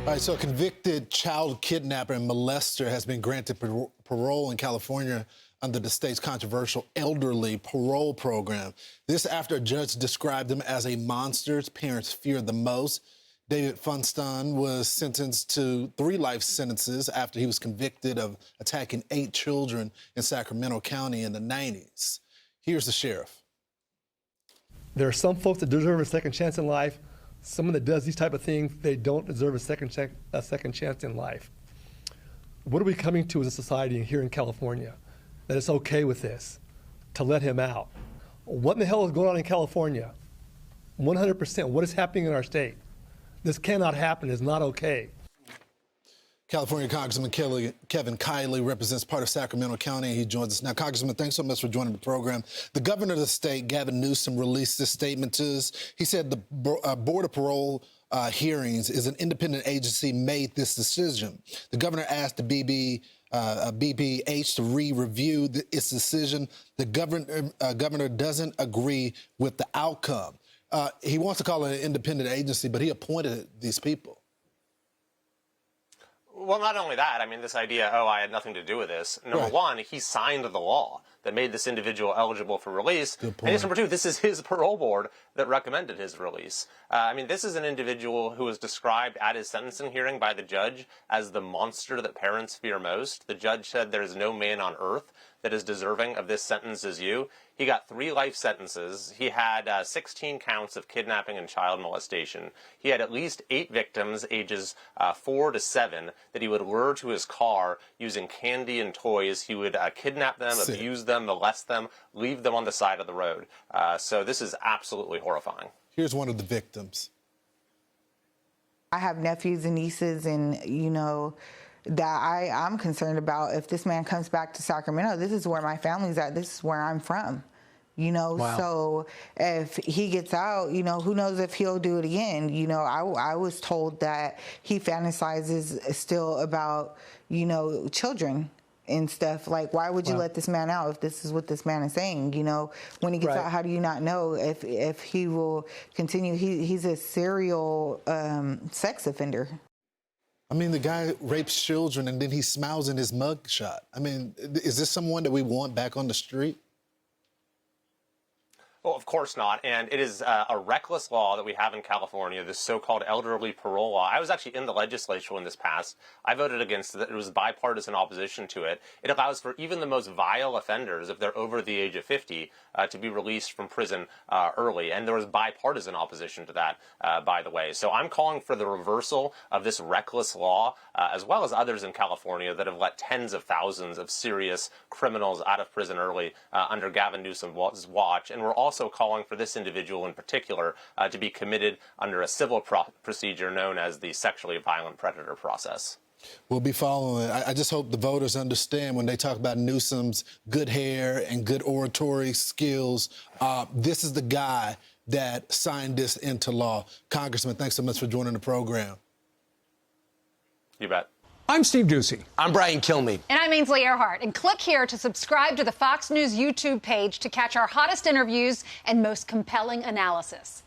All right, so a convicted child kidnapper and molester has been granted parole in California under the state's controversial elderly parole program. This after a judge described him as a monster his parents feared the most. David Funston was sentenced to 3 life sentences after he was convicted of attacking 8 children in Sacramento County in the 90s. Here's the sheriff. There are some folks that deserve a second chance in life. Someone that does these type of things, they don't deserve a second chance in life. What are we coming to as a society here in California? That it's okay with this, to let him out. What in the hell is going on in California? 100%, what is happening in our state? This cannot happen, it's not okay. California Congressman Kevin Kiley represents part of Sacramento County. He joins us now. Congressman, thanks so much for joining the program. The governor of the state, Gavin Newsom, released this statement to us. He said the Board of Parole hearings is an independent agency made this decision. The governor asked the BPH to re-review its decision. The governor doesn't agree with the outcome. He wants to call it an independent agency, but he appointed these people. Well, not only that, I mean, this idea, oh, I had nothing to do with this. Number one, he signed the law that made this individual eligible for release. And number two, this is his parole board that recommended his release. I mean, this is an individual who was described at his sentencing hearing by the judge as the monster that parents fear most. The judge said there is no man on earth that is deserving of this sentence as you. He got 3 life sentences. He had 16 counts of kidnapping and child molestation. He had at least 8 victims, ages 4 to 7, that he would lure to his car using candy and toys. He would kidnap them, abuse them, molest them, leave them on the side of the road. So this is absolutely horrifying. Here's one of the victims. I have nephews and nieces, and, you know, that I'm concerned about. If this man comes back to Sacramento, this is where my family's at. This is where I'm from, you know. Wow. So if he gets out, you know, who knows if he'll do it again. You know, I was told that he fantasizes still about, you know, children and stuff. Like, why would you let this man out if this is what this man is saying? You know, when he gets out, how do you not know if he will continue? He's a serial sex offender. I mean, the guy rapes children and then he smiles in his mugshot. I mean, is this someone that we want back on the street? Well, of course not. And it is a reckless law that we have in California, this so-called elderly parole law. I was actually in the legislature when this passed. I voted against it. It was bipartisan opposition to it. It allows for even the most vile offenders, if they're over the age of 50, to be released from prison early. And there was bipartisan opposition to that, by the way. So I'm calling for the reversal of this reckless law, as well as others in California that have let tens of thousands of serious criminals out of prison early under Gavin Newsom's watch. And we're also calling for this individual in particular to be committed under a civil procedure known as the sexually violent predator process. We'll be following it. I just hope the voters understand when they talk about Newsom's good hair and good oratory skills, this is the guy that signed this into law. Congressman, thanks so much for joining the program. You bet. I'm Steve Ducey. I'm Brian Kilmeade. And I'm Ainsley Earhart. And click here to subscribe to the Fox News YouTube page to catch our hottest interviews and most compelling analysis.